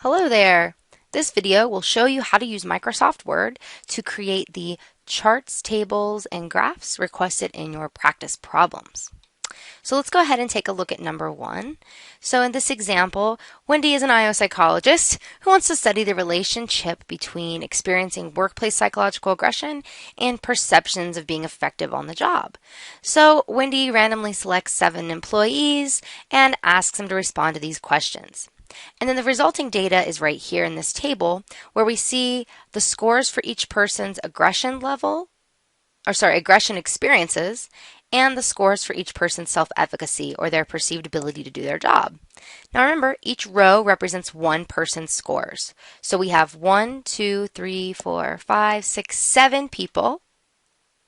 Hello there! This video will show you how to use Microsoft Word to create the charts, tables, and graphs requested in your practice problems. So let's go ahead and take a look at number 1. So in this example, Wendy is an IO psychologist who wants to study the relationship between experiencing workplace psychological aggression and perceptions of being effective on the job. So Wendy randomly selects 7 employees and asks them to respond to these questions. And then the resulting data is right here in this table where we see the scores for each person's aggression experiences, and the scores for each person's self-efficacy or their perceived ability to do their job. Now remember, each row represents one person's scores. So we have 1, 2, 3, 4, 5, 6, 7 people,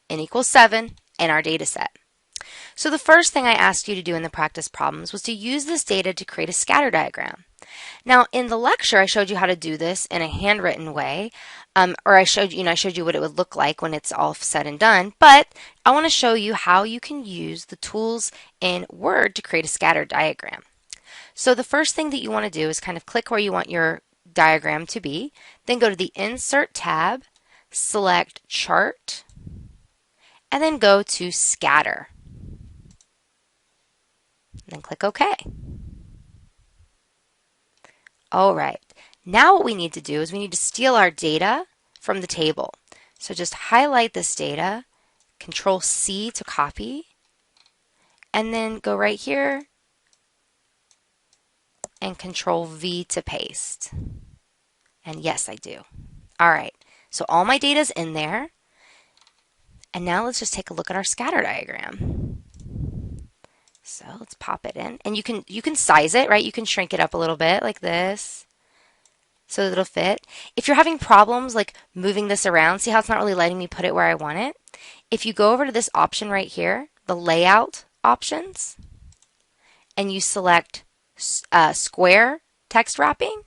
n equals 7, in our data set. So the first thing I asked you to do in the practice problems was to use this data to create a scatter diagram. Now in the lecture I showed you how to do this in a handwritten way, or I showed you what it would look like when it's all said and done, but I want to show you how you can use the tools in Word to create a scatter diagram. So the first thing that you want to do is kind of click where you want your diagram to be, then go to the Insert tab, select Chart, and then go to Scatter. And then click OK. All right, now what we need to do is we need to steal our data from the table. So just highlight this data, Control C to copy, and then go right here and Control V to paste. And yes, I do. All right, so all my data is in there. And now let's just take a look at our scatter diagram. So let's pop it in, and you can size it, right? You can shrink it up a little bit like this so that it'll fit. If you're having problems like moving this around, see how it's not really letting me put it where I want it? If you go over to this option right here, the layout options, and you select square text wrapping,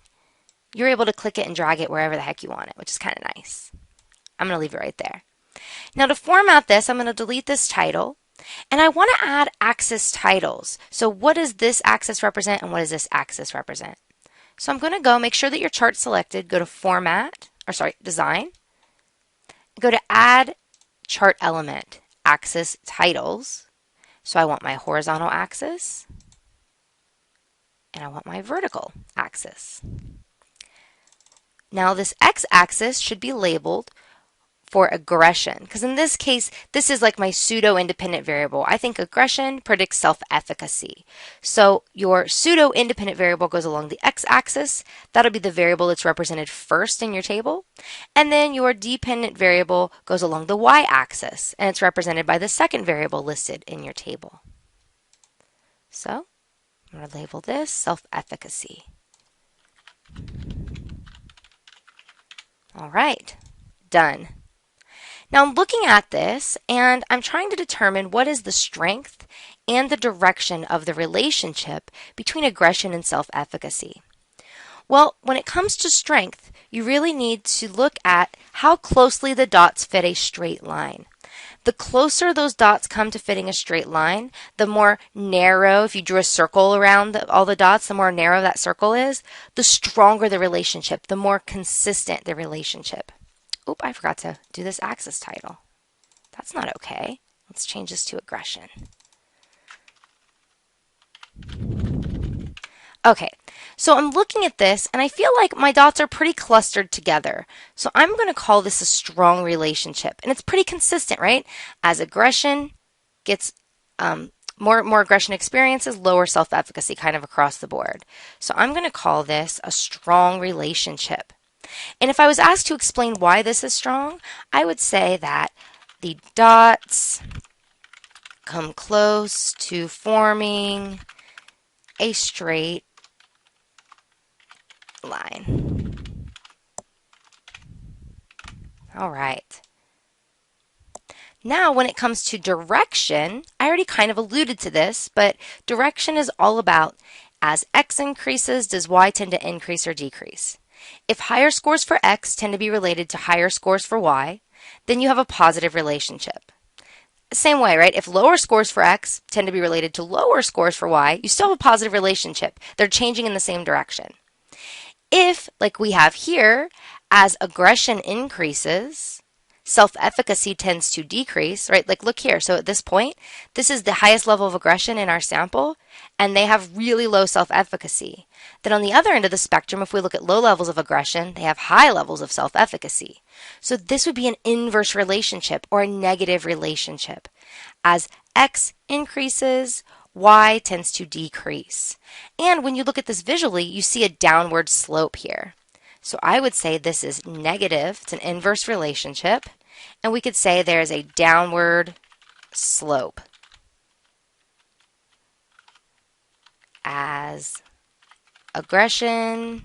you're able to click it and drag it wherever the heck you want it, which is kind of nice. I'm going to leave it right there. Now to format this, I'm going to delete this title. And I want to add axis titles. So what does this axis represent and what does this axis represent? So I'm going to go make sure that your chart's selected, go to Design, go to Add Chart Element, Axis Titles. So I want my horizontal axis and I want my vertical axis. Now this x-axis should be labeled for aggression, because in this case, this is like my pseudo-independent variable. I think aggression predicts self-efficacy. So your pseudo-independent variable goes along the x-axis. That'll be the variable that's represented first in your table. And then your dependent variable goes along the y-axis, and it's represented by the second variable listed in your table. So I'm going to label this self-efficacy. All right, done. Now I'm looking at this and I'm trying to determine what is the strength and the direction of the relationship between aggression and self-efficacy. Well, when it comes to strength, you really need to look at how closely the dots fit a straight line. The closer those dots come to fitting a straight line, the more narrow, if you drew a circle around all the dots, the more narrow that circle is, the stronger the relationship, the more consistent the relationship. Oop, I forgot to do this axis title. That's not okay. Let's change this to aggression. Okay, so I'm looking at this and I feel like my dots are pretty clustered together. So I'm going to call this a strong relationship. And it's pretty consistent, right? As aggression gets more aggression experiences, lower self-efficacy kind of across the board. So I'm going to call this a strong relationship. And if I was asked to explain why this is strong, I would say that the dots come close to forming a straight line. All right. Now, when it comes to direction, I already kind of alluded to this, but direction is all about as x increases, does y tend to increase or decrease? If higher scores for x tend to be related to higher scores for y, then you have a positive relationship. Same way, right? If lower scores for x tend to be related to lower scores for y, you still have a positive relationship. They're changing in the same direction. If, like we have here, as aggression increases, self-efficacy tends to decrease, right? Like look here. So at this point, this is the highest level of aggression in our sample, and they have really low self-efficacy. Then on the other end of the spectrum, if we look at low levels of aggression, they have high levels of self-efficacy. So this would be an inverse relationship or a negative relationship. As X increases, Y tends to decrease. And when you look at this visually, you see a downward slope here. So I would say this is negative. It's an inverse relationship. And we could say there is a downward slope as aggression.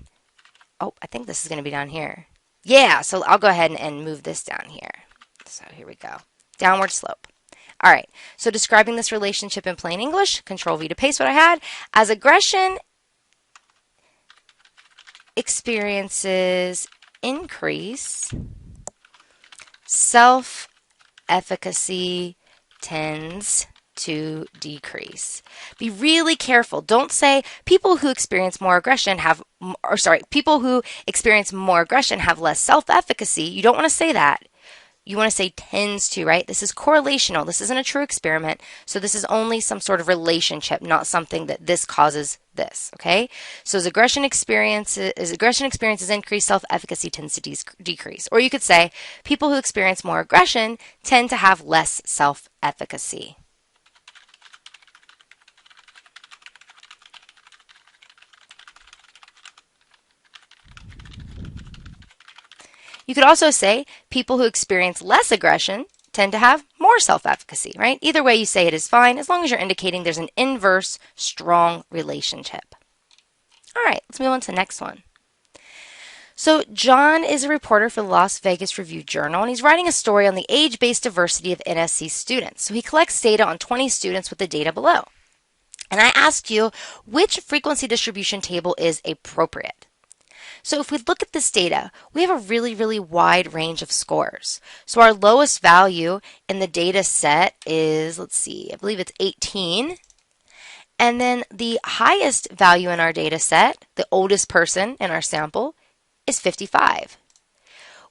Oh, I think this is going to be down here. Yeah, so I'll go ahead and move this down here. So here we go. Downward slope. All right, so describing this relationship in plain English, Control V to paste what I had. As aggression experiences increase, self-efficacy tends to decrease. Be really careful. Don't say people who experience more aggression have, people who experience more aggression have less self-efficacy. You don't want to say that. You want to say tends to, right? This is correlational. This isn't a true experiment. So this is only some sort of relationship, not something that this causes this, okay? So as aggression experiences increase, self-efficacy tends to decrease. Or you could say people who experience more aggression tend to have less self-efficacy. You could also say people who experience less aggression tend to have more self-efficacy, right? Either way you say it is fine, as long as you're indicating there's an inverse, strong relationship. All right, let's move on to the next one. So John is a reporter for the Las Vegas Review-Journal, and he's writing a story on the age-based diversity of NSC students. So he collects data on 20 students with the data below. And I asked you, which frequency distribution table is appropriate? So if we look at this data, we have a really, really wide range of scores. So our lowest value in the data set is, let's see, I believe it's 18. And then the highest value in our data set, the oldest person in our sample, is 55.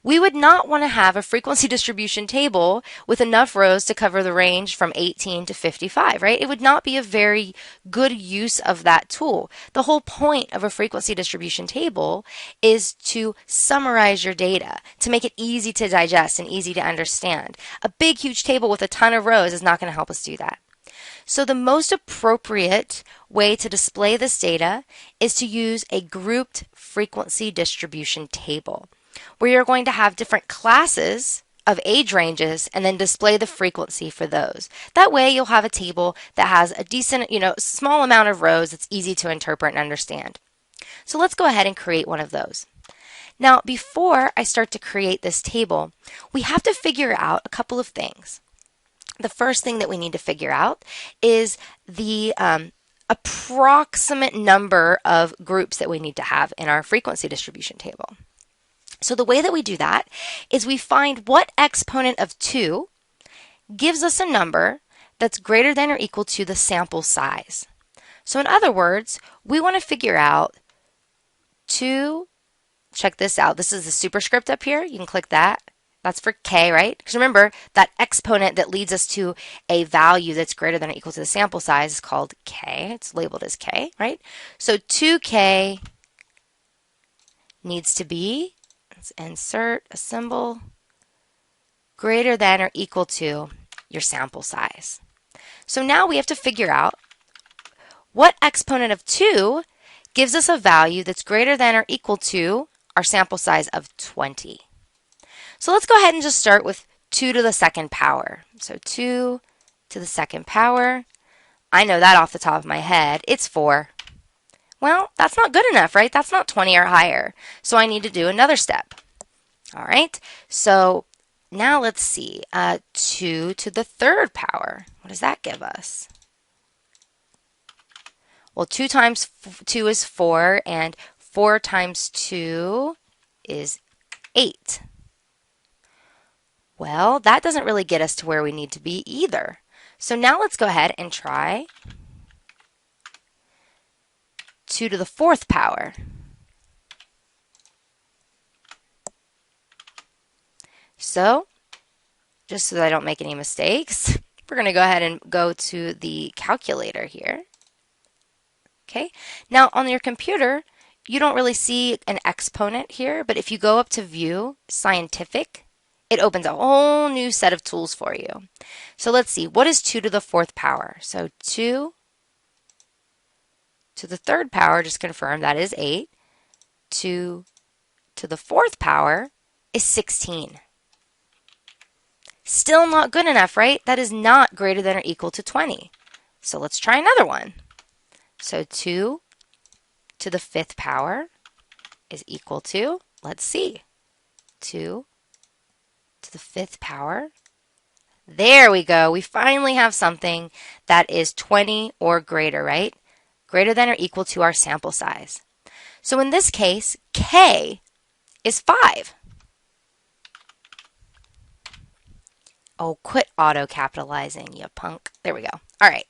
We would not want to have a frequency distribution table with enough rows to cover the range from 18 to 55, right? It would not be a very good use of that tool. The whole point of a frequency distribution table is to summarize your data, to make it easy to digest and easy to understand. A big, huge table with a ton of rows is not going to help us do that. So the most appropriate way to display this data is to use a grouped frequency distribution table, where you're going to have different classes of age ranges and then display the frequency for those. That way you'll have a table that has a decent, small amount of rows that's easy to interpret and understand. So let's go ahead and create one of those. Now, before I start to create this table, we have to figure out a couple of things. The first thing that we need to figure out is the approximate number of groups that we need to have in our frequency distribution table. So the way that we do that is we find what exponent of 2 gives us a number that's greater than or equal to the sample size. So in other words, we want to figure out 2, check this out, this is the superscript up here, you can click that. That's for k, right? Because remember, that exponent that leads us to a value that's greater than or equal to the sample size is called k. It's labeled as k, right? So 2k needs to be, let's insert a symbol, greater than or equal to your sample size. So now we have to figure out what exponent of 2 gives us a value that's greater than or equal to our sample size of 20. So let's go ahead and just start with 2 to the second power. So 2 to the second power, I know that off the top of my head, it's 4. Well, that's not good enough, right? That's not 20 or higher. So I need to do another step. All right, so now let's see, 2 to the third power. What does that give us? Well, 2 times 2 is 4, and 4 times 2 is 8. Well, that doesn't really get us to where we need to be either. So now let's go ahead and try 2 to the fourth power. So just so that I don't make any mistakes, we're going to go ahead and go to the calculator here. Okay, now on your computer, you don't really see an exponent here, but if you go up to View, Scientific, it opens a whole new set of tools for you. So let's see, what is 2 to the 4th power? So 2 to the 3rd power, just confirm, that is 8. 2 to the 4th power is 16. Still not good enough, right? That is not greater than or equal to 20. So let's try another one. So 2 to the 5th power is equal to, let's see, 2 to the 5th power. There we go. We finally have something that is 20 or greater, right? Greater than or equal to our sample size. So in this case, K is 5. Oh, quit auto-capitalizing, you punk. There we go. All right.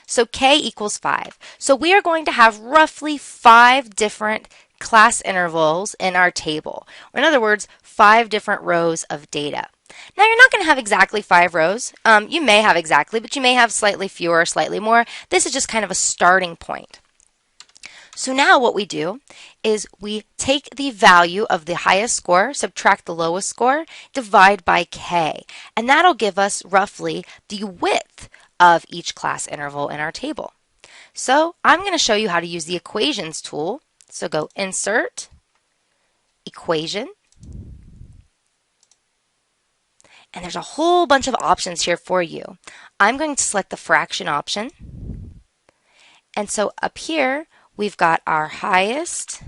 So K equals 5. So we are going to have roughly 5 different class intervals in our table. In other words, 5 different rows of data. Now, you're not going to have exactly 5 rows. You may have exactly, but you may have slightly fewer or slightly more. This is just kind of a starting point. So now what we do is we take the value of the highest score, subtract the lowest score, divide by K, and that'll give us roughly the width of each class interval in our table. So I'm going to show you how to use the equations tool. So go Insert, Equation, and there's a whole bunch of options here for you. I'm going to select the fraction option, and so up here we've got our highest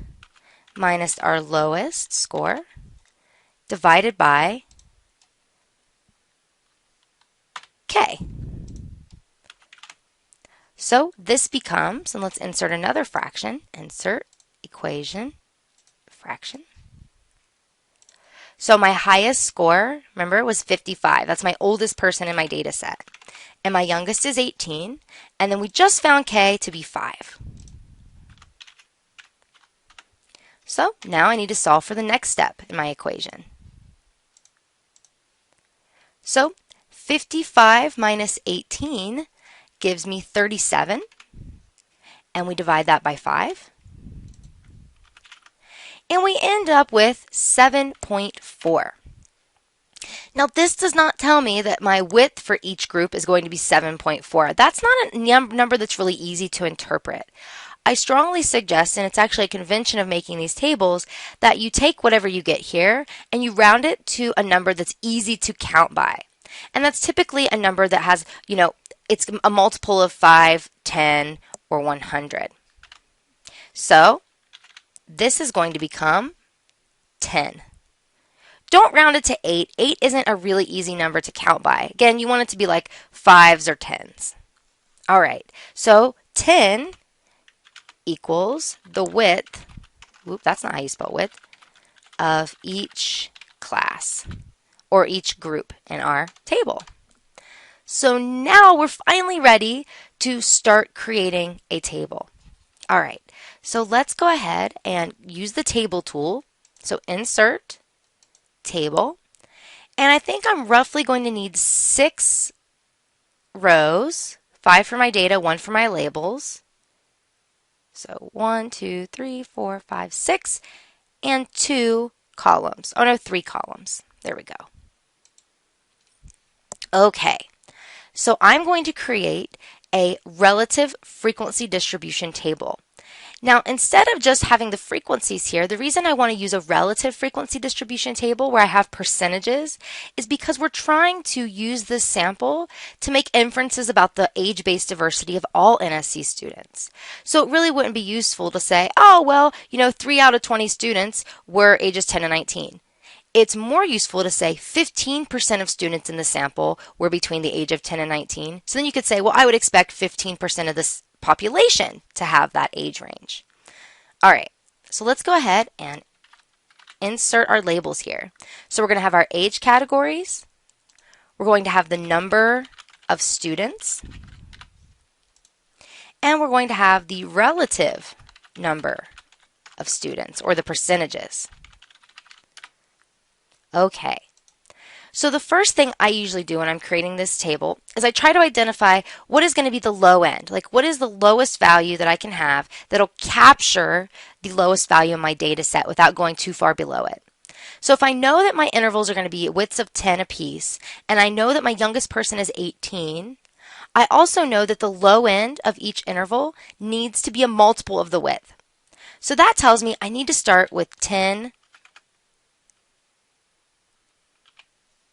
minus our lowest score divided by K. So this becomes, and let's insert another fraction, insert, equation, fraction. So my highest score, remember, was 55. That's my oldest person in my data set. And my youngest is 18. And then we just found K to be 5. So now I need to solve for the next step in my equation. So 55 minus 18 gives me 37, and we divide that by 5. And we end up with 7.4. Now this does not tell me that my width for each group is going to be 7.4. That's not a number that's really easy to interpret. I strongly suggest, and it's actually a convention of making these tables, that you take whatever you get here and you round it to a number that's easy to count by. And that's typically a number that has, it's a multiple of 5, 10, or 100. So this is going to become 10. Don't round it to 8. 8 isn't a really easy number to count by. Again, you want it to be like 5s or 10s. All right, so 10 equals the width, that's not how you spell width, of each class or each group in our table. So now we're finally ready to start creating a table. All right, so let's go ahead and use the table tool. So Insert, Table, and I think I'm roughly going to need 6 rows, 5 for my data, 1 for my labels. So 1, 2, 3, 4, 5, 6, and 2 columns. Oh no, 3 columns. There we go. Okay, so I'm going to create a relative frequency distribution table. Now, instead of just having the frequencies here, the reason I want to use a relative frequency distribution table where I have percentages is because we're trying to use this sample to make inferences about the age-based diversity of all NSC students. So it really wouldn't be useful to say, oh, well, 3 out of 20 students were ages 10 to 19. It's more useful to say 15% of students in the sample were between the age of 10 and 19. So then you could say, well, I would expect 15% of this population to have that age range. All right, so let's go ahead and insert our labels here. So we're going to have our age categories. We're going to have the number of students. And we're going to have the relative number of students, or the percentages. Okay, So the first thing I usually do when I'm creating this table is I try to identify what is going to be the low end. Like what is the lowest value that I can have that'll capture the lowest value in my data set without going too far below it. So if I know that my intervals are going to be widths of 10 apiece, and I know that my youngest person is 18, I also know that the low end of each interval needs to be a multiple of the width. So that tells me I need to start with 10.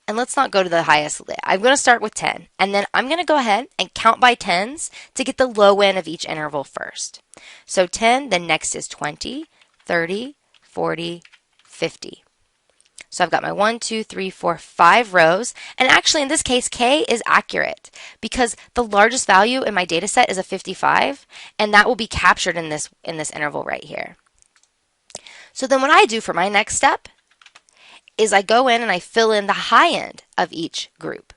And let's not go to the highest. I'm going to start with 10. And then I'm going to go ahead and count by tens to get the low end of each interval first. So 10, then next is 20, 30, 40, 50. So I've got my 1, 2, 3, 4, 5 rows. And actually in this case, K is accurate because the largest value in my data set is a 55. And that will be captured in this interval right here. So then what I do for my next step is I go in and I fill in the high end of each group.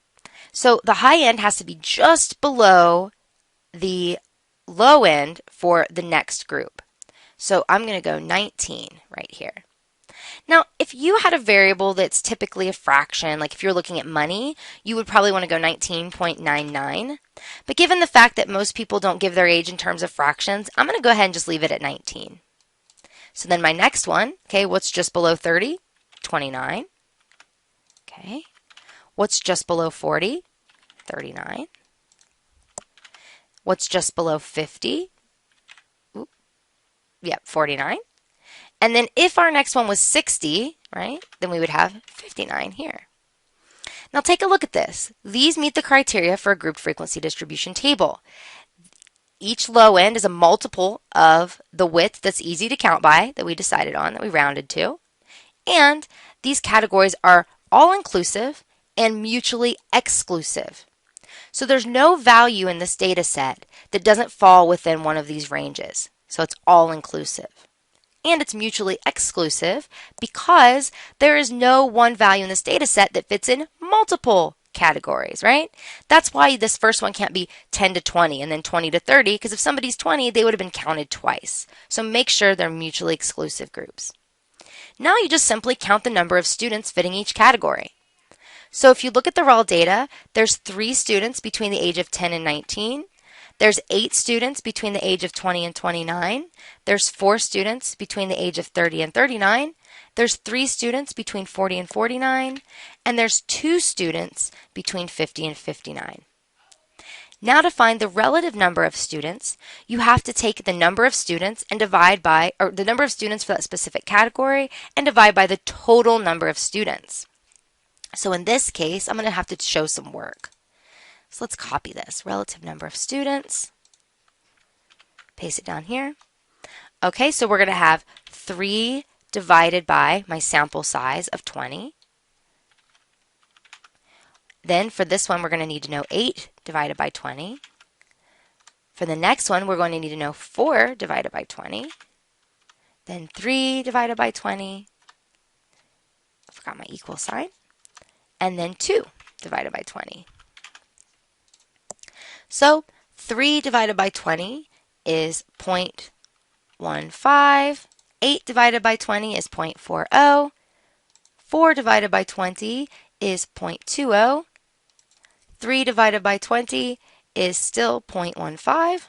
So the high end has to be just below the low end for the next group. So I'm going to go 19 right here. Now, if you had a variable that's typically a fraction, like if you're looking at money, you would probably want to go 19.99. But given the fact that most people don't give their age in terms of fractions, I'm going to go ahead and just leave it at 19. So then my next one, okay, what's just below 30? 29. Okay. What's just below 40? 39. What's just below 50? Oop. Yep, 49. And then if our next one was 60, right, then we would have 59 here. Now take a look at this. These meet the criteria for a grouped frequency distribution table. Each low end is a multiple of the width that's easy to count by that we decided on, that we rounded to. And these categories are all inclusive and mutually exclusive. So there's no value in this data set that doesn't fall within one of these ranges. So it's all inclusive. And it's mutually exclusive because there is no one value in this data set that fits in multiple categories, right? That's why this first one can't be 10 to 20 and then 20 to 30, because if somebody's 20, they would have been counted twice. So make sure they're mutually exclusive groups. Now you just simply count the number of students fitting each category. So if you look at the raw data, there's 3 students between the age of 10 and 19. There's 8 students between the age of 20 and 29. There's 4 students between the age of 30 and 39. There's 3 students between 40 and 49. And there's 2 students between 50 and 59. Now to find the relative number of students, you have to take the number of students and divide by, or the number of students for that specific category, and divide by the total number of students. So in this case, I'm going to have to show some work. So let's copy this. Relative number of students. Paste it down here. Okay, so we're going to have 3 divided by my sample size of 20. Then for this one, we're going to need to know 8 divided by 20. For the next one, we're going to need to know 4 divided by 20. Then 3 divided by 20. I forgot my equal sign. And then 2 divided by 20. So 3 divided by 20 is 0.15. 8 divided by 20 is 0.40. 4 divided by 20 is 0.20. 3 divided by 20 is still 0.15.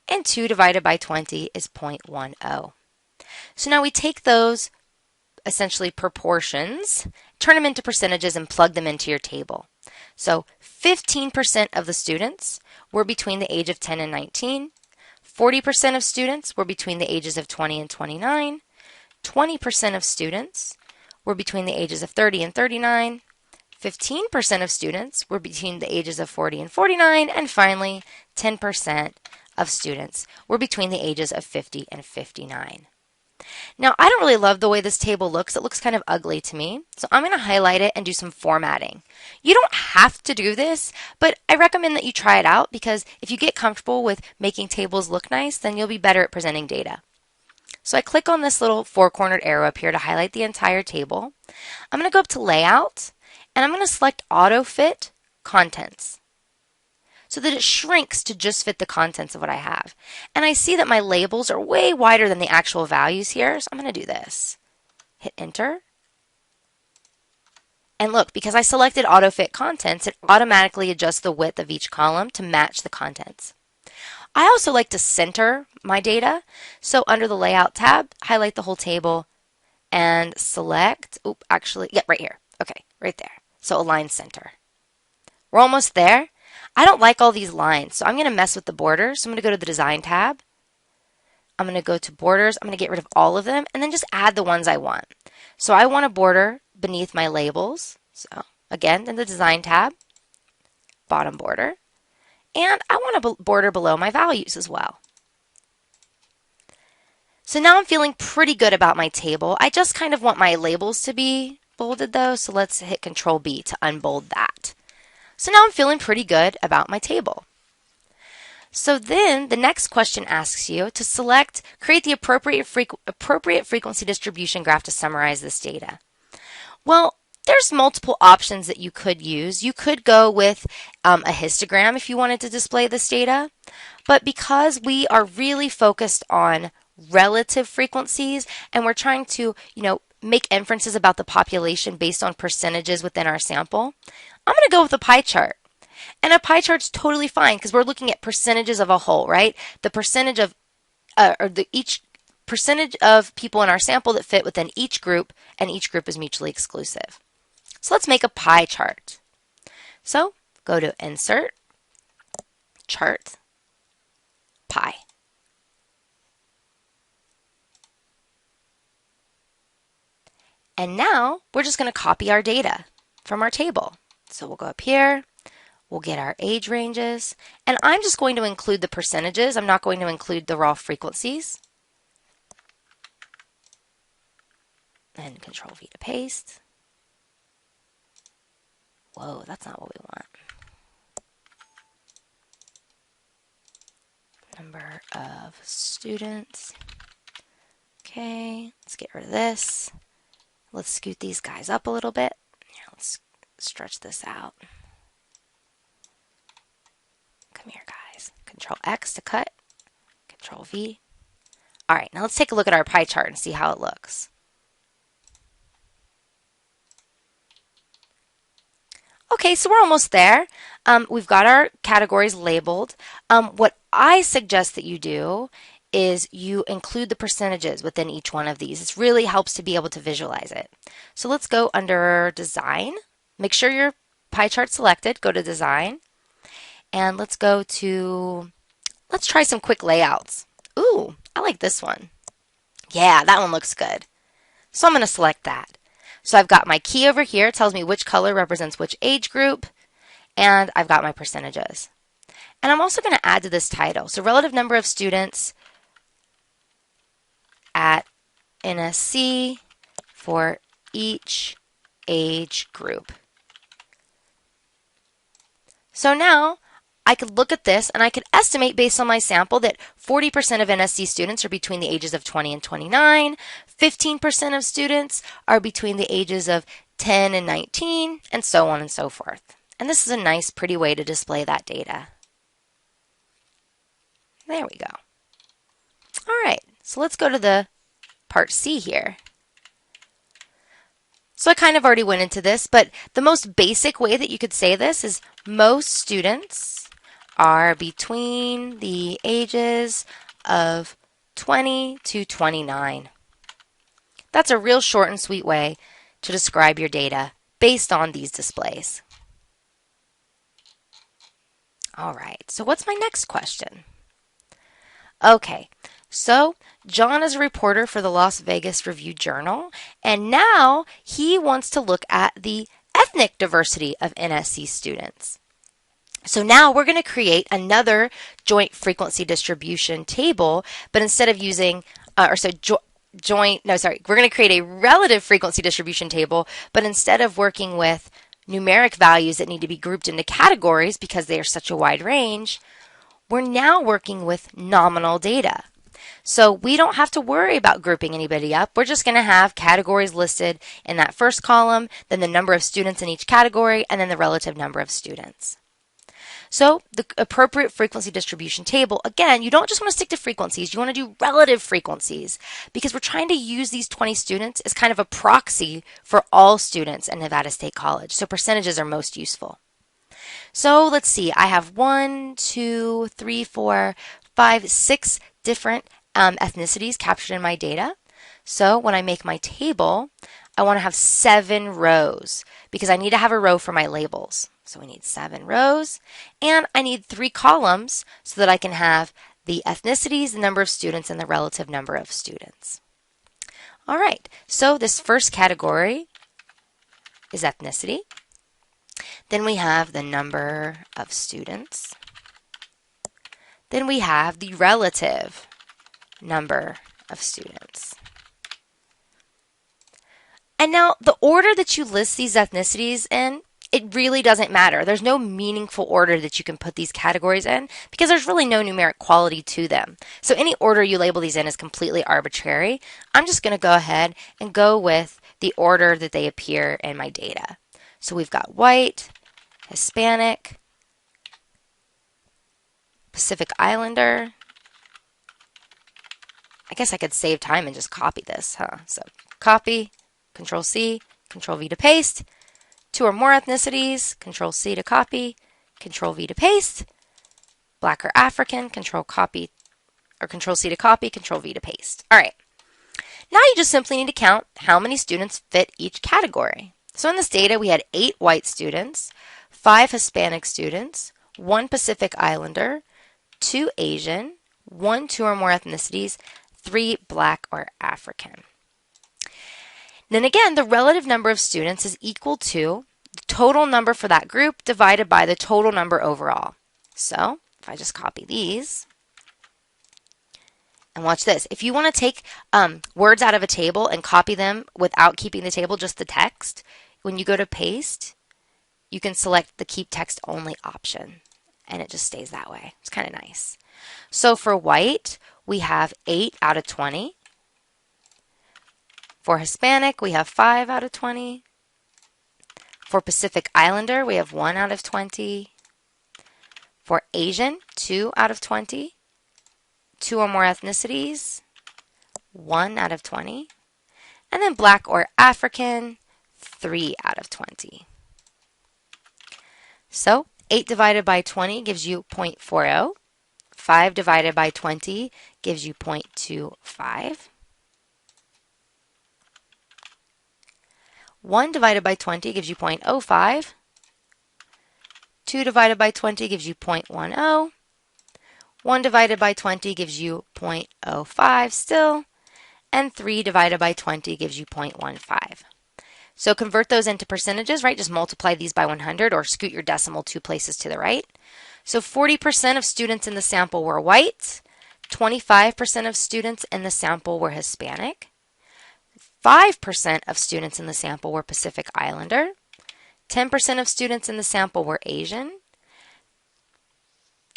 And 2 divided by 20 is 0.10. So now we take those essentially proportions, turn them into percentages, and plug them into your table. So 15% of the students were between the age of 10 and 19. 40% of students were between the ages of 20 and 29. 20% of students were between the ages of 30 and 39. 15% of students were between the ages of 40 and 49. And finally, 10% of students were between the ages of 50 and 59. Now, I don't really love the way this table looks. It looks kind of ugly to me. So I'm going to highlight it and do some formatting. You don't have to do this, but I recommend that you try it out because if you get comfortable with making tables look nice, then you'll be better at presenting data. So I click on this little 4-cornered arrow up here to highlight the entire table. I'm going to go up to Layout, and I'm going to select Auto Fit Contents, so that it shrinks to just fit the contents of what I have. And I see that my labels are way wider than the actual values here, so I'm going to do this. Hit Enter. And look, because I selected auto-fit contents, it automatically adjusts the width of each column to match the contents. I also like to center my data. So under the Layout tab, highlight the whole table and select, right here. Okay, right there. So align center. We're almost there. I don't like all these lines, so I'm going to mess with the borders. So I'm going to go to the Design tab. I'm going to go to Borders. I'm going to get rid of all of them and then just add the ones I want. So I want a border beneath my labels. So again, in the Design tab, bottom border. And I want a border below my values as well. So now I'm feeling pretty good about my table. I just kind of want my labels to be bolded though, so let's hit Control B to unbold that. So now I'm feeling pretty good about my table. So then the next question asks you to create the appropriate frequency distribution graph to summarize this data. Well, there's multiple options that you could use. You could go with a histogram if you wanted to display this data, but because we are really focused on relative frequencies and we're trying to, make inferences about the population based on percentages within our sample, I'm going to go with a pie chart. And a pie chart's totally fine because we're looking at percentages of a whole, right? The percentage of, each percentage of people in our sample that fit within each group, and each group is mutually exclusive. So let's make a pie chart. So go to Insert, Chart, Pie. And now we're just going to copy our data from our table. So we'll go up here, we'll get our age ranges, and I'm just going to include the percentages. I'm not going to include the raw frequencies. And Control V to paste. Whoa, that's not what we want. Number of students. Okay, let's get rid of this. Let's scoot these guys up a little bit. Here, let's stretch this out. Come here, guys. Control X to cut. Control V. All right, now let's take a look at our pie chart and see how it looks. Okay, so we're almost there. We've got our categories labeled. What I suggest that you do is you include the percentages within each one of these. It really helps to be able to visualize it. So let's go under Design. Make sure your pie chart's selected. Go to Design. And let's try some quick layouts. Ooh, I like this one. Yeah, that one looks good. So I'm going to select that. So I've got my key over here. It tells me which color represents which age group. And I've got my percentages. And I'm also going to add to this title. So relative number of students at NSC for each age group. So now I could look at this and I could estimate based on my sample that 40% of NSC students are between the ages of 20 and 29, 15% of students are between the ages of 10 and 19, and so on and so forth. And this is a nice, pretty way to display that data. There we go. All right, so let's go to the part C here. So I kind of already went into this, but the most basic way that you could say this is most students are between the ages of 20 to 29. That's a real short and sweet way to describe your data based on these displays. All right, so what's my next question? Okay, so John is a reporter for the Las Vegas Review-Journal, and now he wants to look at the ethnic diversity of NSC students. So now we're going to create another joint frequency distribution table, but instead of using, we're going to create a relative frequency distribution table, but instead of working with numeric values that need to be grouped into categories because they are such a wide range, we're now working with nominal data. So we don't have to worry about grouping anybody up. We're just going to have categories listed in that first column, then the number of students in each category, and then the relative number of students. So the appropriate frequency distribution table, again, you don't just want to stick to frequencies, you want to do relative frequencies because we're trying to use these 20 students as kind of a proxy for all students in Nevada State College. So percentages are most useful. So let's see, I have 1, 2, 3, 4, 5, 6 different ethnicities captured in my data. So when I make my table, I want to have 7 rows because I need to have a row for my labels. So we need 7 rows and I need 3 columns so that I can have the ethnicities, the number of students, and the relative number of students. All right, so this first category is ethnicity. Then we have the number of students. Then we have the relative number of students. And now the order that you list these ethnicities in, it really doesn't matter. There's no meaningful order that you can put these categories in because there's really no numeric quality to them. So any order you label these in is completely arbitrary. I'm just going to go ahead and go with the order that they appear in my data. So we've got white, Hispanic, Pacific Islander. I guess I could save time and just copy this, huh? So copy, Control C, Control V to paste. 2 or more ethnicities, Control C to copy, Control V to paste. Black or African, Control copy or Control C to copy, Control V to paste. All right. Now you just simply need to count how many students fit each category. So in this data, we had 8 white students, 5 Hispanic students, 1 Pacific Islander, 2 Asian, 1, 2 or more ethnicities, 3 Black or African. Then again, the relative number of students is equal to the total number for that group divided by the total number overall. So if I just copy these, and watch this. If you want to take words out of a table and copy them without keeping the table, just the text, when you go to paste, you can select the keep text only option and it just stays that way. It's kind of nice. So for white, we have 8 out of 20. For Hispanic, we have 5 out of 20. For Pacific Islander, we have 1 out of 20. For Asian, 2 out of 20. 2 or more ethnicities, 1 out of 20. And then Black or African, 3 out of 20. So 8 divided by 20 gives you 0.40. 5 divided by 20 gives you 0.25. 1 divided by 20 gives you 0.05. 2 divided by 20 gives you 0.10. 1 divided by 20 gives you 0.05 still. And 3 divided by 20 gives you 0.15. So convert those into percentages, right? Just multiply these by 100 or scoot your decimal 2 places to the right. So 40% of students in the sample were white. 25% of students in the sample were Hispanic. 5% of students in the sample were Pacific Islander. 10% of students in the sample were Asian.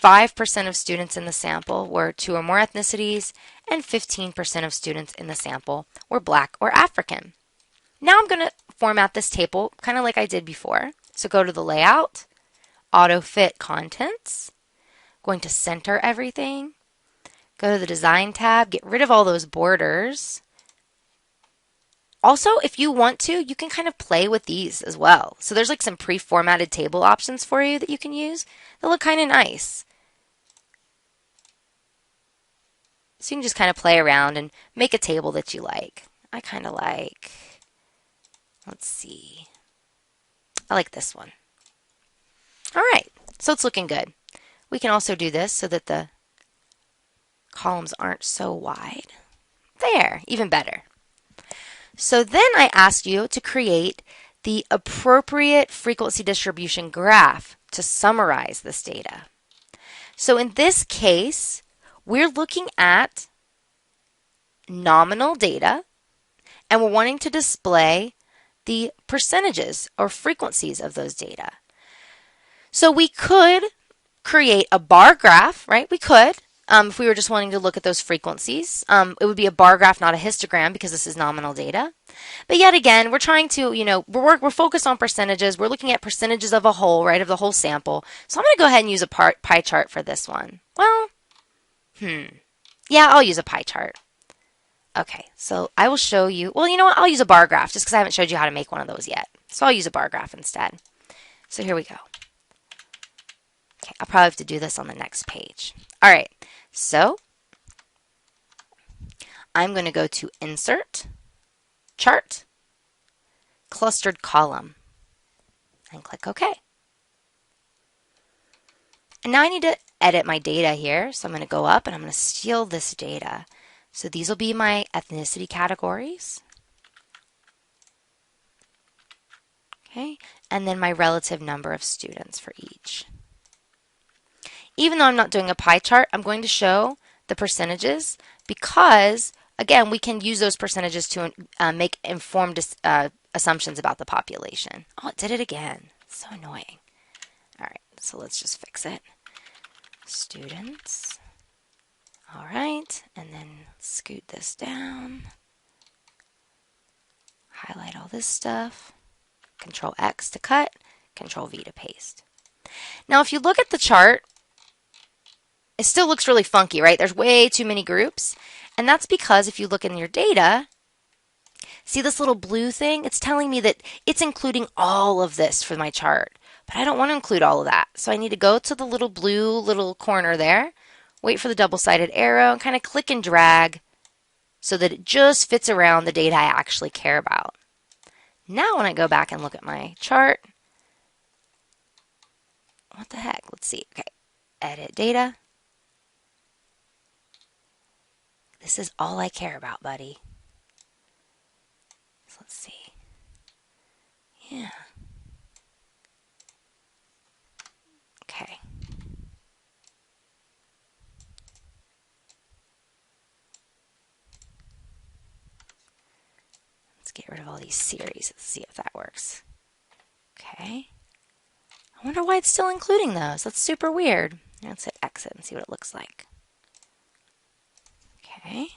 5% of students in the sample were 2 or more ethnicities, and 15% of students in the sample were Black or African. Now I'm going to format this table kind of like I did before. So go to the Layout, Auto Fit Contents, going to center everything, go to the Design tab, get rid of all those borders. Also, if you want to, you can kind of play with these as well. So there's like some pre-formatted table options for you that you can use. They look kind of nice. So you can just kind of play around and make a table that you like. I kind of like, let's see, I like this one. All right, so it's looking good. We can also do this so that the columns aren't so wide. There, even better. So then I asked you to create the appropriate frequency distribution graph to summarize this data. So in this case, we're looking at nominal data and we're wanting to display the percentages or frequencies of those data. So we could create a bar graph, right? We could, If we were just wanting to look at those frequencies, it would be a bar graph, not a histogram, because this is nominal data. But yet again, we're trying to, we're focused on percentages. We're looking at percentages of a whole, right, of the whole sample. So I'm going to go ahead and use a pie chart for this one. Well, yeah, I'll use a pie chart. Okay, so I will show you, well, you know what? I'll use a bar graph just because I haven't showed you how to make one of those yet. So I'll use a bar graph instead. So here we go. Okay, I'll probably have to do this on the next page. All right, so I'm going to go to Insert, Chart, Clustered Column, and click OK. And now I need to edit my data here. So I'm going to go up and I'm going to steal this data. So these will be my ethnicity categories. Okay, and then my relative number of students for each. Even though I'm not doing a pie chart, I'm going to show the percentages because, again, we can use those percentages to make informed assumptions about the population. Oh, it did it again. So annoying. All right, so let's just fix it. Students. All right, and then scoot this down. Highlight all this stuff. Control X to cut, Control V to paste. Now, if you look at the chart, it still looks really funky, right? There's way too many groups. And that's because if you look in your data, see this little blue thing? It's telling me that it's including all of this for my chart. But I don't want to include all of that. So I need to go to the little blue little corner there, wait for the double-sided arrow, and kind of click and drag so that it just fits around the data I actually care about. Now when I go back and look at my chart, what the heck? Let's see. Okay, edit data. This is all I care about, buddy. So let's see. Yeah. Okay. Let's get rid of all these series. Let's see if that works. Okay. I wonder why it's still including those. That's super weird. Let's hit exit and see what it looks like. Okay.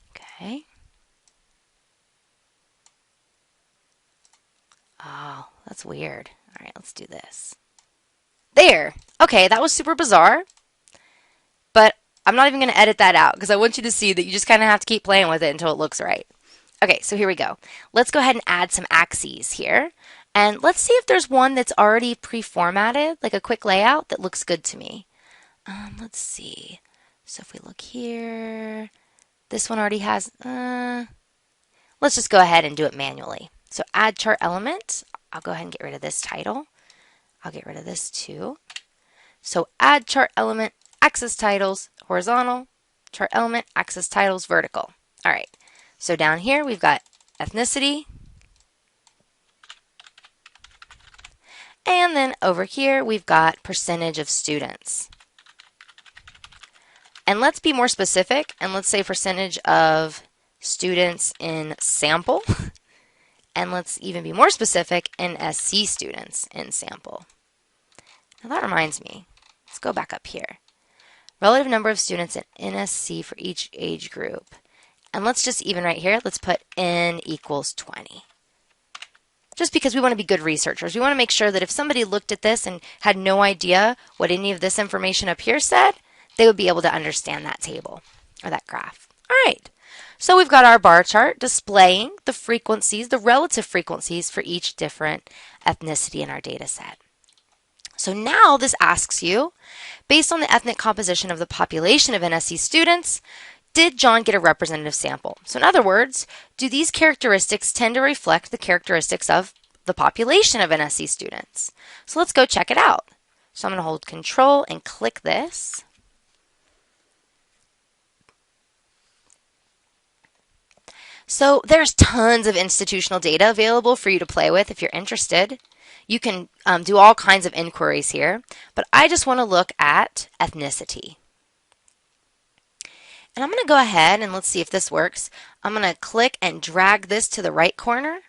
Okay. Oh, that's weird. All right, let's do this. There. Okay, that was super bizarre. But I'm not even going to edit that out because I want you to see that you just kind of have to keep playing with it until it looks right. Okay, so here we go. Let's go ahead and add some axes here. And let's see if there's one that's already pre-formatted, like a quick layout that looks good to me. Let's see. So if we look here, this one already has, let's just go ahead and do it manually. So add chart element. I'll go ahead and get rid of this title. I'll get rid of this too. So add chart element, axis titles, horizontal, chart element, axis titles, vertical. All right. So down here we've got ethnicity. And then over here we've got percentage of students. And let's be more specific and let's say percentage of students in sample. And let's even be more specific in SC students in sample. Now that reminds me, let's go back up here. Relative number of students in NSC for each age group. And let's just even right here, let's put N equals 20. Just because we want to be good researchers. We want to make sure that if somebody looked at this and had no idea what any of this information up here said, they would be able to understand that table or that graph. All right. So we've got our bar chart displaying the frequencies, the relative frequencies for each different ethnicity in our data set. So now this asks you, based on the ethnic composition of the population of NSC students, did John get a representative sample? So in other words, do these characteristics tend to reflect the characteristics of the population of NSC students? So let's go check it out. So I'm going to hold Control and click this. So there's tons of institutional data available for you to play with if you're interested. You can do all kinds of inquiries here, but I just want to look at ethnicity. And I'm going to go ahead and let's see if this works. I'm going to click and drag this to the right corner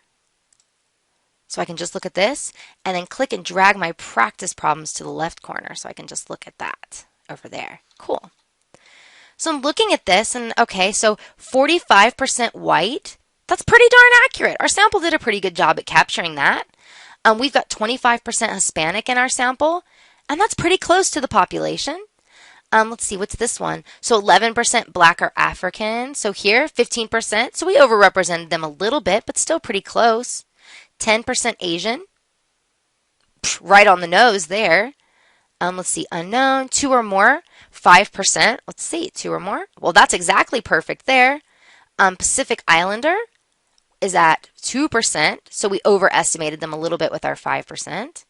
so I can just look at this, and then click and drag my practice problems to the left corner so I can just look at that over there. Cool. So I'm looking at this and okay, so 45% white, that's pretty darn accurate. Our sample did a pretty good job at capturing that. We've got 25% Hispanic in our sample, and that's pretty close to the population. Let's see, what's this one? So 11% Black or African. So here, 15%. So we overrepresented them a little bit, but still pretty close. 10% Asian. Right on the nose there. Let's see, unknown, 2 or more, 5%. Let's see, 2 or more. Well, that's exactly perfect there. Pacific Islander is at 2%, so we overestimated them a little bit with our 5%.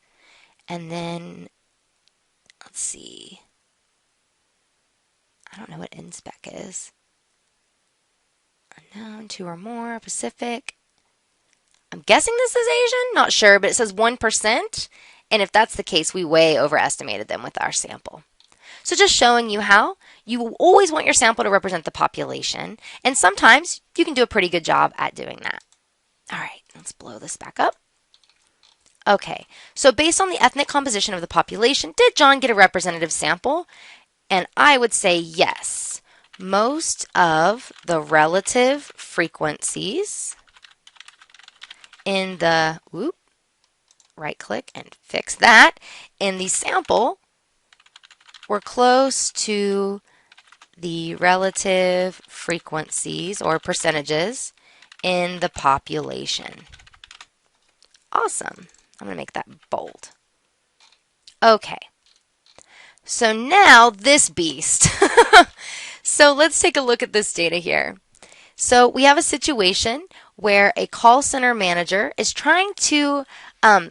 And then, let's see, I don't know what inspec is. Unknown, 2 or more, Pacific. I'm guessing this is Asian, not sure, but it says 1%. And if that's the case, we way overestimated them with our sample. So just showing you how you always want your sample to represent the population. And sometimes you can do a pretty good job at doing that. All right, let's blow this back up. Okay, so based on the ethnic composition of the population, did John get a representative sample? And I would say yes. Most of the relative frequencies in the, right click and fix that, in the sample were close to the relative frequencies or percentages in the population. Awesome. I'm going to make that bold. Okay. So now this beast. So let's take a look at this data here. So we have a situation where a call center manager is trying to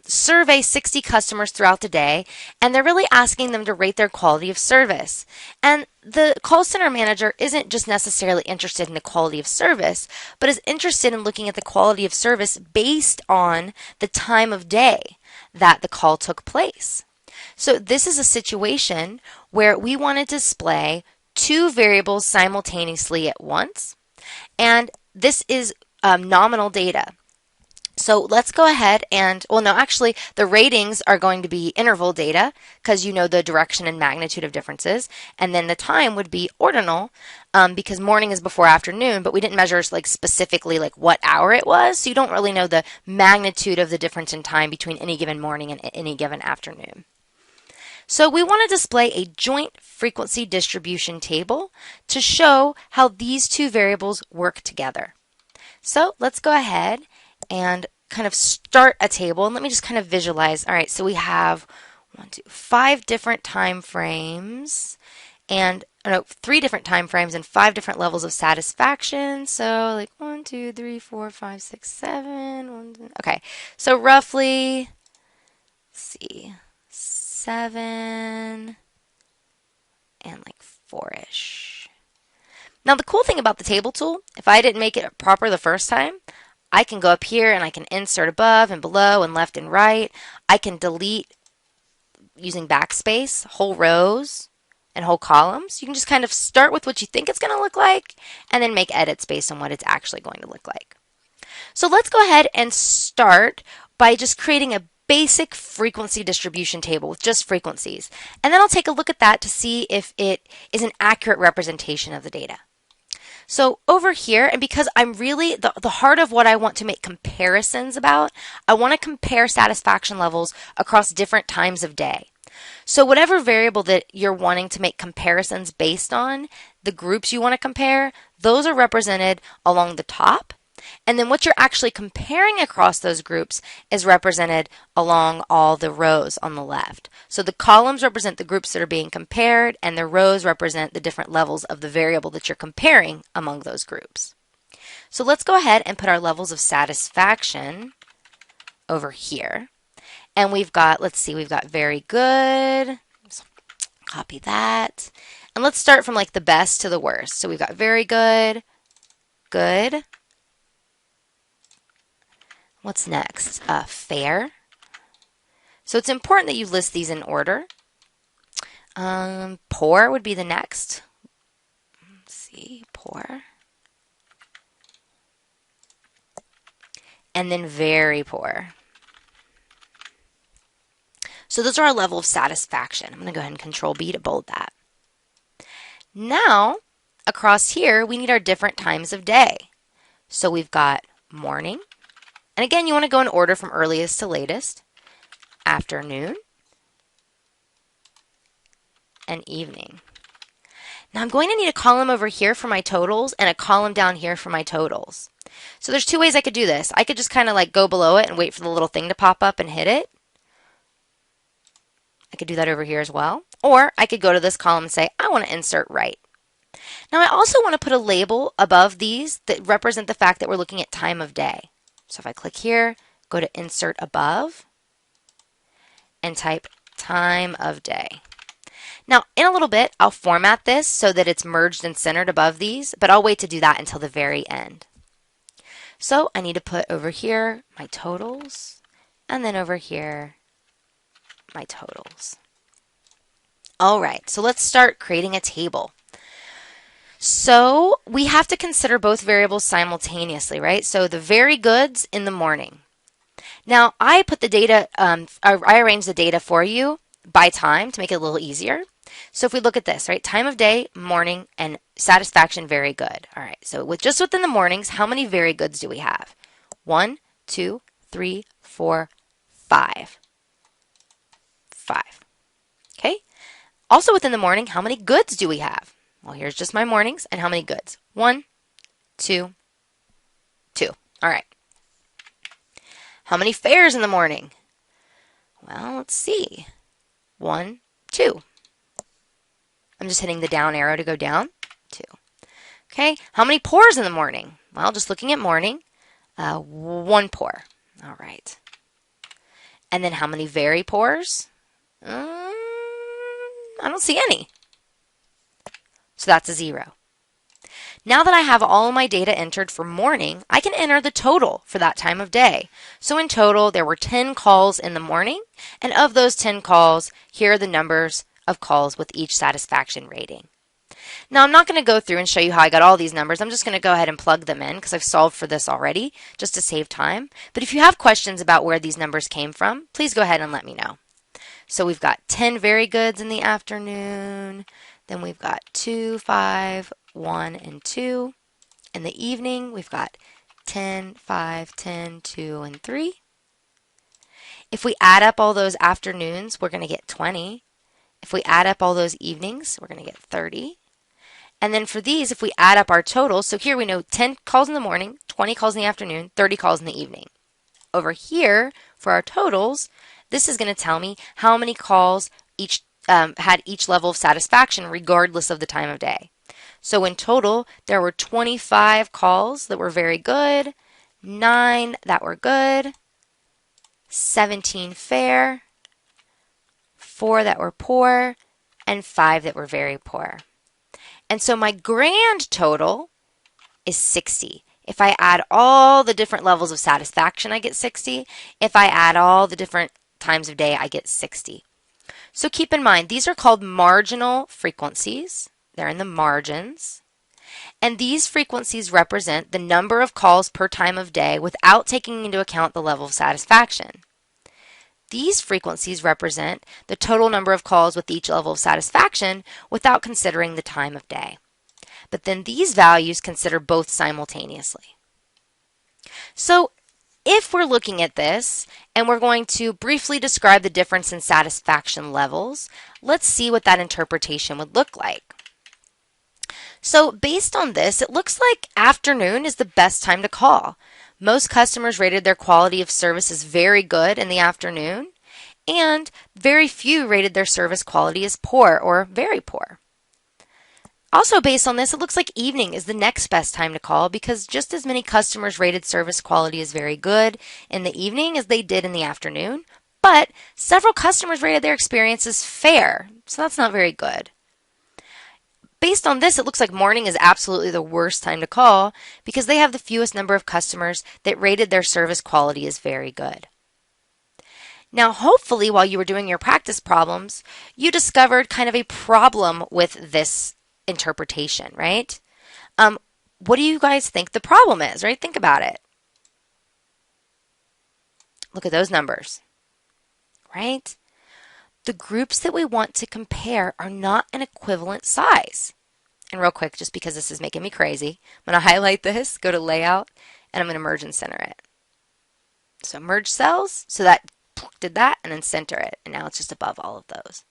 survey 60 customers throughout the day, and they're really asking them to rate their quality of service. And the call center manager isn't just necessarily interested in the quality of service, but is interested in looking at the quality of service based on the time of day that the call took place. So this is a situation where we want to display 2 variables simultaneously at once, and this is nominal data. So let's go ahead and, well, no, actually, the ratings are going to be interval data because you know the direction and magnitude of differences. And then the time would be ordinal because morning is before afternoon, but we didn't measure like specifically like what hour it was. So you don't really know the magnitude of the difference in time between any given morning and any given afternoon. So we want to display a joint frequency distribution table to show how these 2 variables work together. So let's go ahead and kind of start a table, and let me just kind of visualize. All right, so we have 5 different time frames, and 3 different time frames and 5 different levels of satisfaction. So like 1, 2, 3, 4, 5, 6, 7. Okay, so roughly, let's see, 7 and like 4-ish. Now the cool thing about the table tool, if I didn't make it proper the first time, I can go up here and I can insert above and below and left and right. I can delete using backspace whole rows and whole columns. You can just kind of start with what you think it's going to look like and then make edits based on what it's actually going to look like. So let's go ahead and start by just creating a basic frequency distribution table with just frequencies. And then I'll take a look at that to see if it is an accurate representation of the data. So over here, and because I'm really, the heart of what I want to make comparisons about, I want to compare satisfaction levels across different times of day. So whatever variable that you're wanting to make comparisons based on, the groups you want to compare, those are represented along the top. And then what you're actually comparing across those groups is represented along all the rows on the left. So the columns represent the groups that are being compared, and the rows represent the different levels of the variable that you're comparing among those groups. So let's go ahead and put our levels of satisfaction over here. And we've got, let's see, we've got very good. So copy that. And let's start from like the best to the worst. So we've got very good, good. What's next? Fair. So it's important that you list these in order. Poor would be the next. Let's see, poor. And then very poor. So those are our level of satisfaction. I'm going to go ahead and Control B to bold that. Now, across here, we need our different times of day. So we've got morning. And again, you want to go in order from earliest to latest. Afternoon. And evening. Now I'm going to need a column over here for my totals and a column down here for my totals. So there's two ways I could do this. I could just kind of like go below it and wait for the little thing to pop up and hit it. I could do that over here as well. Or I could go to this column and say, I want to insert right. Now I also want to put a label above these that represent the fact that we're looking at time of day. So if I click here, go to Insert Above, and type time of day. Now, in a little bit, I'll format this so that it's merged and centered above these, but I'll wait to do that until the very end. So I need to put over here my totals, and then over here, my totals. All right, so let's start creating a table. So we have to consider both variables simultaneously, right? So the very goods in the morning. Now, I put the data, I arranged the data for you by time to make it a little easier. So if we look at this, right, time of day, morning, and satisfaction, very good. All right, so just within the mornings, how many very goods do we have? 1, 2, 3, 4, 5. 5. Okay. Also within the morning, how many goods do we have? Well, here's just my mornings, and how many goods? 1, 2, 2. All right. How many fares in the morning? Well, let's see. 1, 2. I'm just hitting the down arrow to go down. 2. Okay, how many pours in the morning? Well, just looking at morning, 1 pour. All right. And then how many very pours? I don't see any. So that's a 0. Now that I have all my data entered for morning, I can enter the total for that time of day. So in total, there were 10 calls in the morning, and of those 10 calls, here are the numbers of calls with each satisfaction rating. Now I'm not going to go through and show you how I got all these numbers. I'm just going to go ahead and plug them in because I've solved for this already just to save time. But if you have questions about where these numbers came from, please go ahead and let me know. So we've got 10 very goods in the afternoon. Then we've got 2, 5, 1, and 2. In the evening, we've got 10, 5, 10, 2, and 3. If we add up all those afternoons, we're going to get 20. If we add up all those evenings, we're going to get 30. And then for these, if we add up our totals, so here we know 10 calls in the morning, 20 calls in the afternoon, 30 calls in the evening. Over here, for our totals, this is going to tell me how many calls each had each level of satisfaction regardless of the time of day. So in total, there were 25 calls that were very good, 9 that were good, 17 fair, 4 that were poor, and 5 that were very poor. And so my grand total is 60. If I add all the different levels of satisfaction, I get 60. If I add all the different times of day, I get 60. So keep in mind, these are called marginal frequencies. They're in the margins. And these frequencies represent the number of calls per time of day without taking into account the level of satisfaction. These frequencies represent the total number of calls with each level of satisfaction without considering the time of day. But then these values consider both simultaneously. So if we're looking at this and we're going to briefly describe the difference in satisfaction levels, let's see what that interpretation would look like. So based on this, it looks like afternoon is the best time to call. Most customers rated their quality of service as very good in the afternoon, and very few rated their service quality as poor or very poor. Also based on this, it looks like evening is the next best time to call because just as many customers rated service quality as very good in the evening as they did in the afternoon, but several customers rated their experience as fair, so that's not very good. Based on this, it looks like morning is absolutely the worst time to call because they have the fewest number of customers that rated their service quality as very good. Now, hopefully, while you were doing your practice problems, you discovered kind of a problem with this interpretation, right? What do you guys think the problem is, right? Think about it. Look at those numbers, right? The groups that we want to compare are not an equivalent size. And real quick, just because this is making me crazy, I'm going to highlight this, go to Layout, and I'm going to merge and center it. So merge cells, so that did that, and then center it. And now it's just above all of those.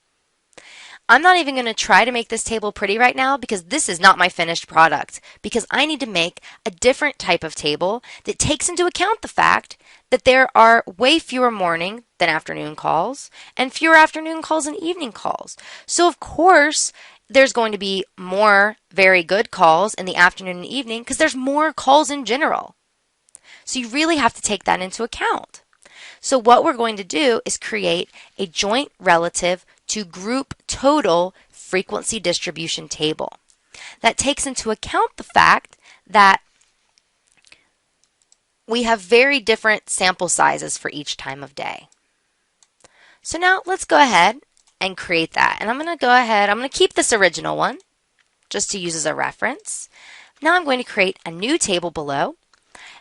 I'm not even going to try to make this table pretty right now because this is not my finished product, because I need to make a different type of table that takes into account the fact that there are way fewer morning than afternoon calls and fewer afternoon calls and evening calls. So of course, there's going to be more very good calls in the afternoon and evening because there's more calls in general. So you really have to take that into account. So what we're going to do is create a joint relative to group total frequency distribution table that takes into account the fact that we have very different sample sizes for each time of day. So now let's go ahead and create that. And I'm going to keep this original one just to use as a reference. Now I'm going to create a new table below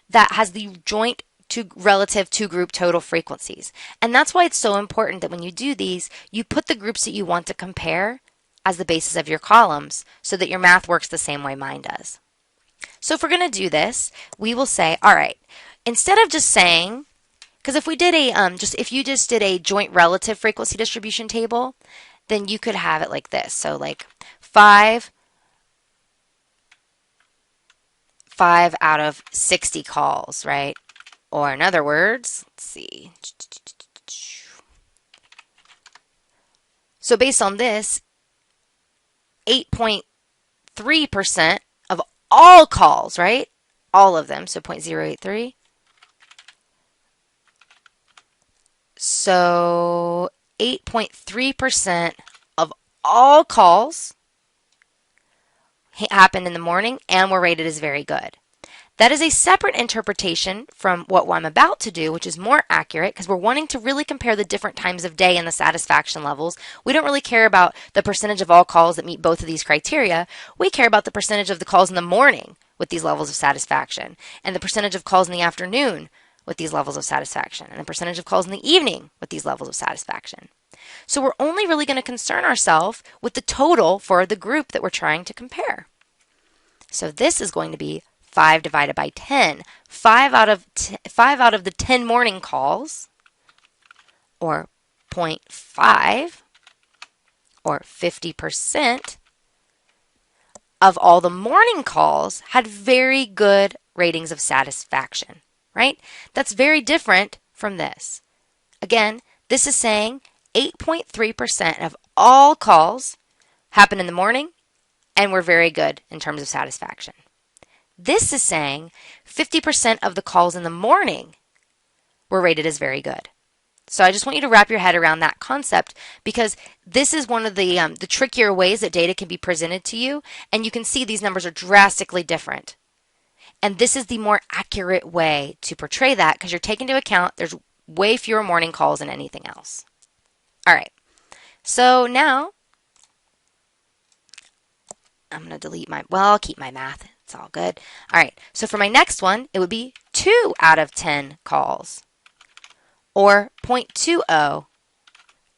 that has the joint relative to group total frequencies. And that's why it's so important that when you do these, you put the groups that you want to compare as the basis of your columns so that your math works the same way mine does. So if we're going to do this, we will say, all right, instead of just saying, because if we did if you just did a joint relative frequency distribution table, then you could have it like this. So like 5 out of 60 calls, right? Or in other words, let's see. So based on this, 8.3% of all calls, right? All of them, so 0.083. So 8.3% of all calls happened in the morning and were rated as very good. That is a separate interpretation from what I'm about to do, which is more accurate because we're wanting to really compare the different times of day and the satisfaction levels. We don't really care about the percentage of all calls that meet both of these criteria. We care about the percentage of the calls in the morning with these levels of satisfaction and the percentage of calls in the afternoon with these levels of satisfaction and the percentage of calls in the evening with these levels of satisfaction. So we're only really going to concern ourselves with the total for the group that we're trying to compare. So this is going to be 5 divided by 10. 5 out of the 10 morning calls, or 0.5, or 50% of all the morning calls had very good ratings of satisfaction, right? That's very different from this. Again, this is saying 8.3% of all calls happen in the morning and were very good in terms of satisfaction. This is saying 50% of the calls in the morning were rated as very good. So I just want you to wrap your head around that concept because this is one of the trickier ways that data can be presented to you, and you can see these numbers are drastically different. And this is the more accurate way to portray that because you're taking into account there's way fewer morning calls than anything else. All right, so now I'm going to delete I'll keep my math. It's all good. All right, so for my next one, it would be 2 out of 10 calls, or 0.20,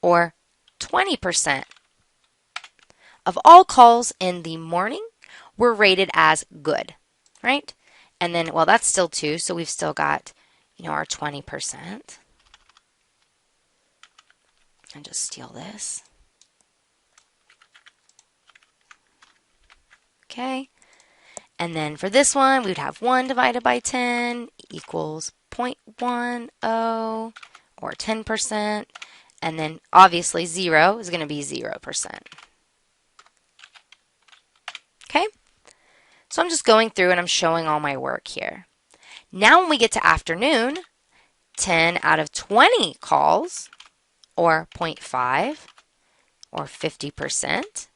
or 20% of all calls in the morning were rated as good, right? And then, well, that's still 2, so we've still got, our 20%. And just steal this. Okay. And then for this one, we would have 1 divided by 10 equals 0.10, or 10%. And then obviously 0 is going to be 0%. Okay? So I'm just going through and I'm showing all my work here. Now when we get to afternoon, 10 out of 20 calls, or 0.5, or 50%.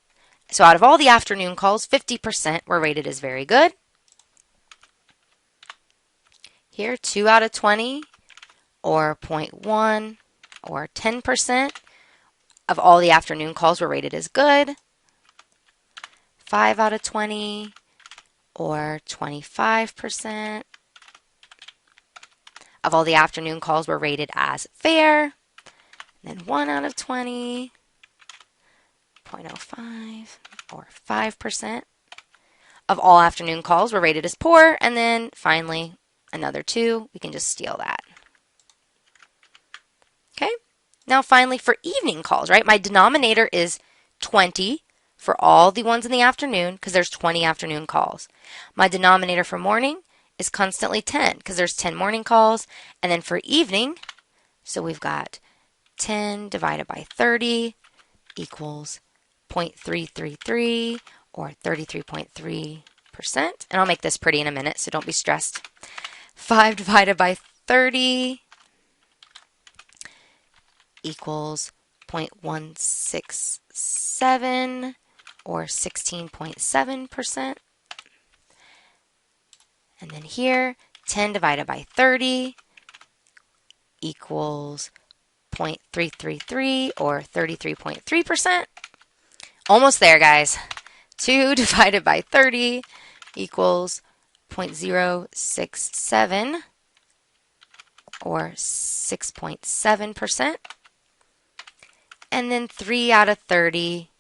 So out of all the afternoon calls, 50% were rated as very good. Here, 2 out of 20, or 0.1, or 10% of all the afternoon calls were rated as good. 5 out of 20 or 25% of all the afternoon calls were rated as fair. And then 1 out of 20, 0.05 or 5% of all afternoon calls were rated as poor. And then finally, another 2, we can just steal that. Okay, now finally for evening calls, right? My denominator is 20 for all the ones in the afternoon because there's 20 afternoon calls. My denominator for morning is constantly 10 because there's 10 morning calls. And then for evening, so we've got 10 divided by 30 equals 0.333 or 33.3%. And I'll make this pretty in a minute, so don't be stressed. 5 divided by 30 equals 0.167 or 16.7%. And then here, 10 divided by 30 equals 0.333 or 33.3%. Almost there, guys. 2 divided by 30 equals 0.067 or 6.7%. And then 3 out of 30,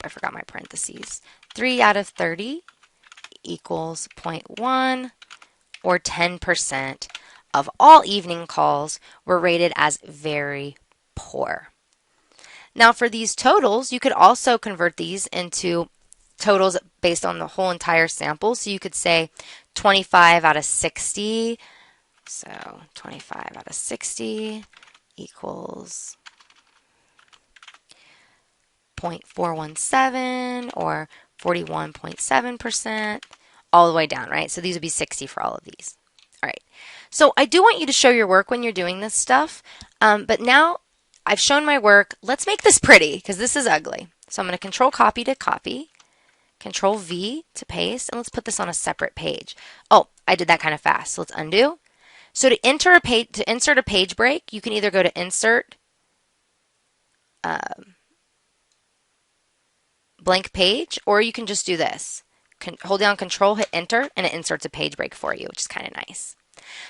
I forgot my parentheses. 3 out of 30 equals 0.1 or 10% of all evening calls were rated as very poor. Now for these totals, you could also convert these into totals based on the whole entire sample. So you could say 25 out of 60. So 25 out of 60 equals 0.417 or 41.7%, all the way down, right? So these would be 60 for all of these. All right. So I do want you to show your work when you're doing this stuff. But now I've shown my work. Let's make this pretty because this is ugly. So I'm going to Control Copy to copy, Control V to paste, and let's put this on a separate page. Oh, I did that kind of fast. So let's undo. So to insert a page break, you can either go to Insert, blank page, or you can just do this. Hold down Control, hit Enter, and it inserts a page break for you, which is kind of nice.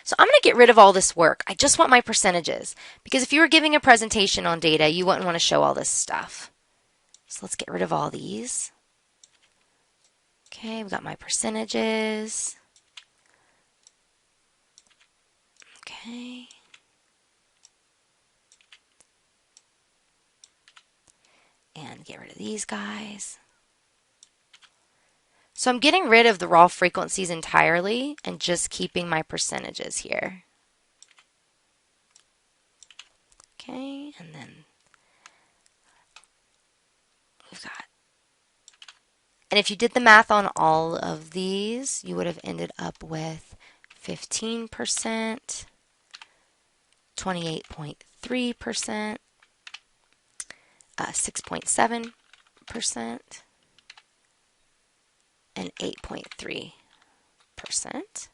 So I'm going to get rid of all this work. I just want my percentages, because if you were giving a presentation on data, you wouldn't want to show all this stuff. So let's get rid of all these. Okay, we've got my percentages. Okay. And get rid of these guys. So I'm getting rid of the raw frequencies entirely and just keeping my percentages here. Okay, and then we've got, and if you did the math on all of these, you would have ended up with 15%, 28.3%, 6.7%, and 8.3%.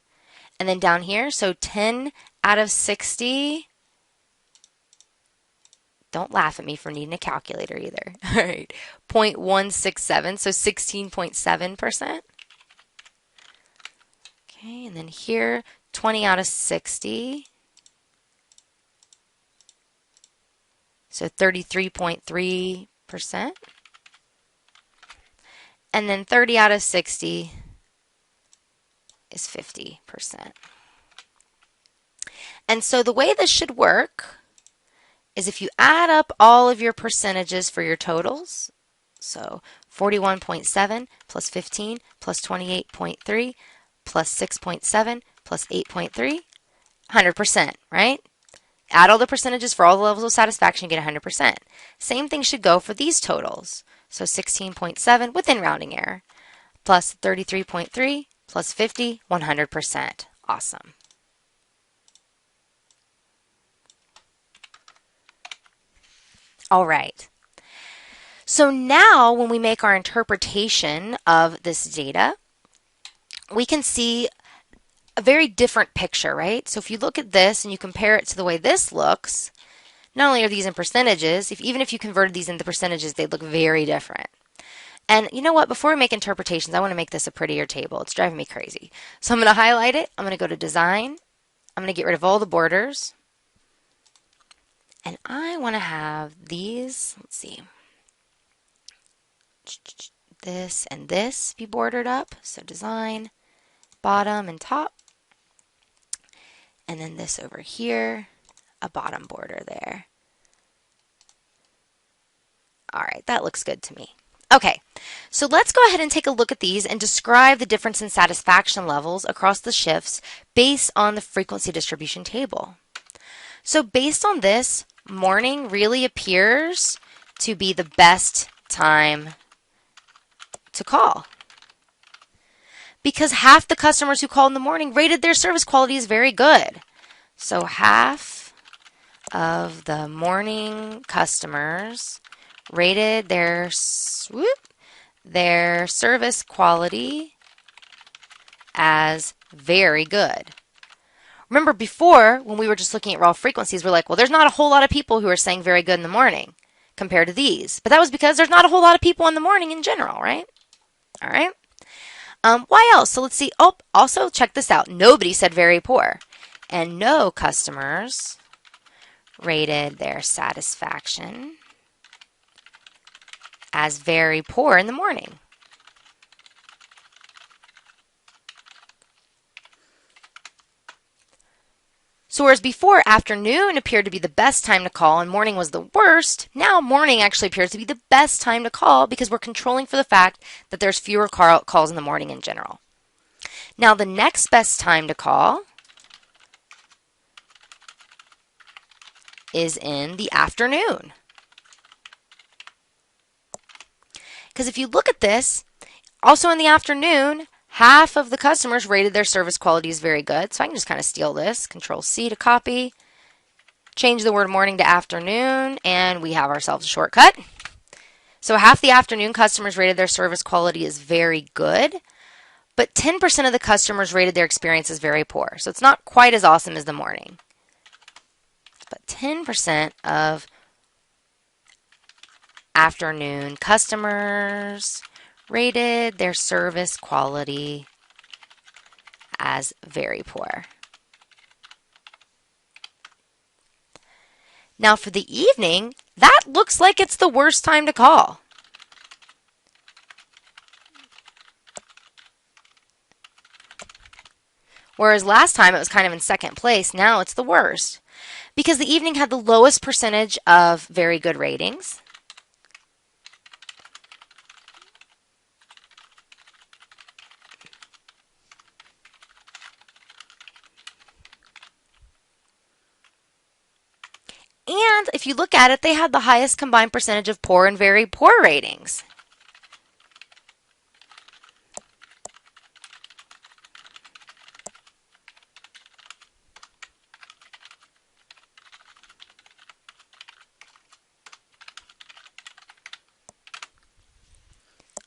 And then down here, so 10 out of 60. Don't laugh at me for needing a calculator either. All right, 0.167, so 16.7%. Okay, and then here, 20 out of 60. So 33.3%. And then 30 out of 60 is 50%. And so the way this should work is if you add up all of your percentages for your totals, so 41.7 plus 15 plus 28.3 plus 6.7 plus 8.3, 100%, right? Add all the percentages for all the levels of satisfaction, get 100%. Same thing should go for these totals. So 16.7 within rounding error, plus 33.3, plus 50, 100%. Awesome. All right. So now when we make our interpretation of this data, we can see a very different picture, right? So if you look at this and you compare it to the way this looks, Not only are these in percentages, even if you converted these into percentages, they look very different. And you know what? Before we make interpretations, I want to make this a prettier table. It's driving me crazy. So I'm going to highlight it. I'm going to go to Design. I'm going to get rid of all the borders. And I want to have these, let's see, this and this be bordered up. So Design, bottom and top. And then this over here, a bottom border there. All right, that looks good to me. Okay, so let's go ahead and take a look at these and describe the difference in satisfaction levels across the shifts based on the frequency distribution table. So based on this, morning really appears to be the best time to call, because half the customers who called in the morning rated their service quality as very good. So half of the morning customers rated their service quality as very good. Remember before, when we were just looking at raw frequencies, we're like, well, there's not a whole lot of people who are saying very good in the morning compared to these. But that was because there's not a whole lot of people in the morning in general, right? All right. Why else? So let's see. Oh, also check this out. Nobody said very poor. And no customers rated their satisfaction as very poor in the morning. So whereas before afternoon appeared to be the best time to call and morning was the worst, now morning actually appears to be the best time to call because we're controlling for the fact that there's fewer calls in the morning in general. Now the next best time to call is in the afternoon. Because if you look at this, also in the afternoon, half of the customers rated their service quality as very good. So I can just kind of steal this, Control C to copy, change the word morning to afternoon, and we have ourselves a shortcut. So half the afternoon customers rated their service quality as very good, but 10% of the customers rated their experience as very poor. So it's not quite as awesome as the morning. But 10% of afternoon customers rated their service quality as very poor. Now for the evening, that looks like it's the worst time to call. Whereas last time it was kind of in second place, now it's the worst. Because the evening had the lowest percentage of very good ratings. And if you look at it, they had the highest combined percentage of poor and very poor ratings.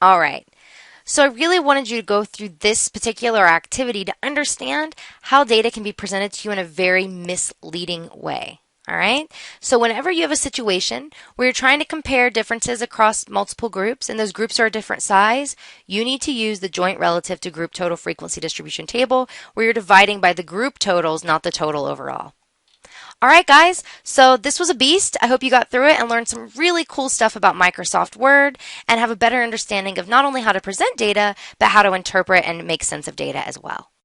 All right. So I really wanted you to go through this particular activity to understand how data can be presented to you in a very misleading way. All right. So whenever you have a situation where you're trying to compare differences across multiple groups and those groups are a different size, you need to use the joint relative to group total frequency distribution table where you're dividing by the group totals, not the total overall. All right, guys, so this was a beast. I hope you got through it and learned some really cool stuff about Microsoft Word and have a better understanding of not only how to present data, but how to interpret and make sense of data as well.